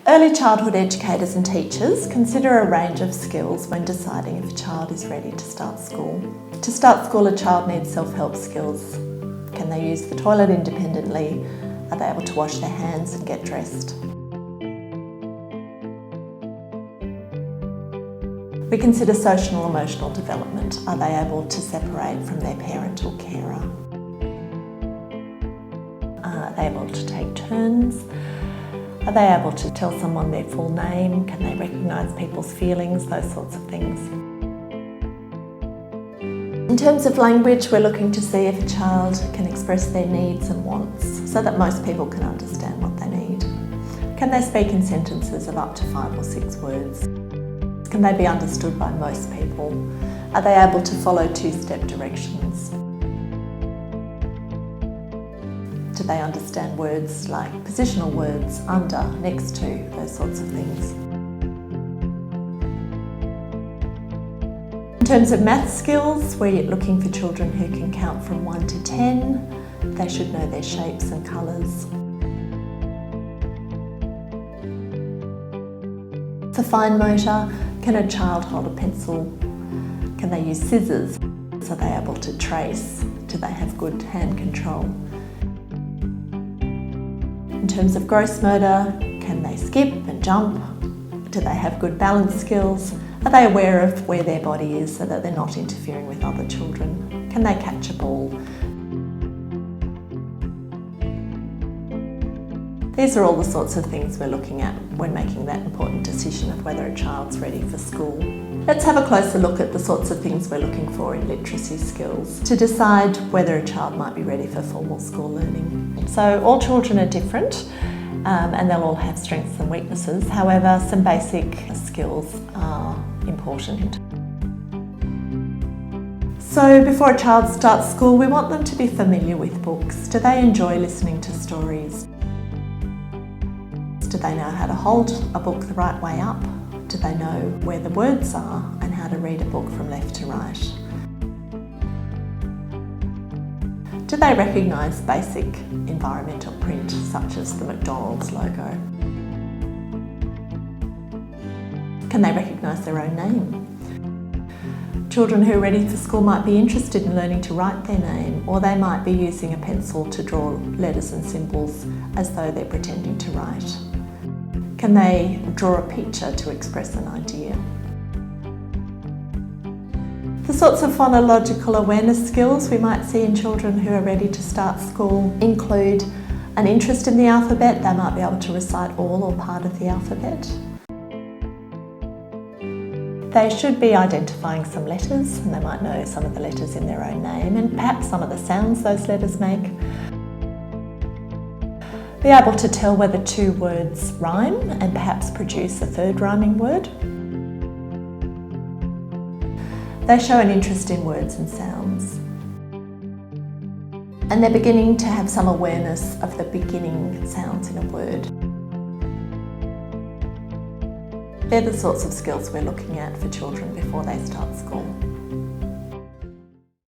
Early childhood educators and teachers consider a range of skills when deciding if a child is ready to start school. To start school, a child needs self-help skills. Can they use the toilet independently? Are they able to wash their hands and get dressed? We consider social and emotional development. Are they able to separate from their parent or carer? Are they able to take turns? Are they able to tell someone their full name? Can they recognise people's feelings? Those sorts of things. In terms of language, we're looking to see if a child can express their needs and wants so that most people can understand what they need. Can they speak in sentences of up to 5 or 6 words? Can they be understood by most people? Are they able to follow 2-step directions? Do they understand words like positional words, under, next to, those sorts of things? In terms of math skills, we're looking for children who can count from 1 to 10. They should know their shapes and colours. For fine motor, can a child hold a pencil? Can they use scissors? Are they able to trace? Do they have good hand control? In terms of gross motor, can they skip and jump? Do they have good balance skills? Are they aware of where their body is so that they're not interfering with other children? Can they catch a ball? These are all the sorts of things we're looking at when making that important decision of whether a child's ready for school. Let's have a closer look at the sorts of things we're looking for in literacy skills to decide whether a child might be ready for formal school learning. So all children are different and they'll all have strengths and weaknesses. However, some basic skills are important. So before a child starts school, we want them to be familiar with books. Do they enjoy listening to stories? Do they know how to hold a book the right way up? Do they know where the words are and how to read a book from left to right? Do they recognise basic environmental print such as the McDonald's logo? Can they recognise their own name? Children who are ready for school might be interested in learning to write their name, or they might be using a pencil to draw letters and symbols as though they're pretending to write. Can they draw a picture to express an idea? The sorts of phonological awareness skills we might see in children who are ready to start school include an interest in the alphabet. They might be able to recite all or part of the alphabet. They should be identifying some letters, and they might know some of the letters in their own name and perhaps some of the sounds those letters make. Be able to tell whether 2 words rhyme and perhaps produce a 3rd rhyming word. They show an interest in words and sounds. And they're beginning to have some awareness of the beginning sounds in a word. They're the sorts of skills we're looking at for children before they start school.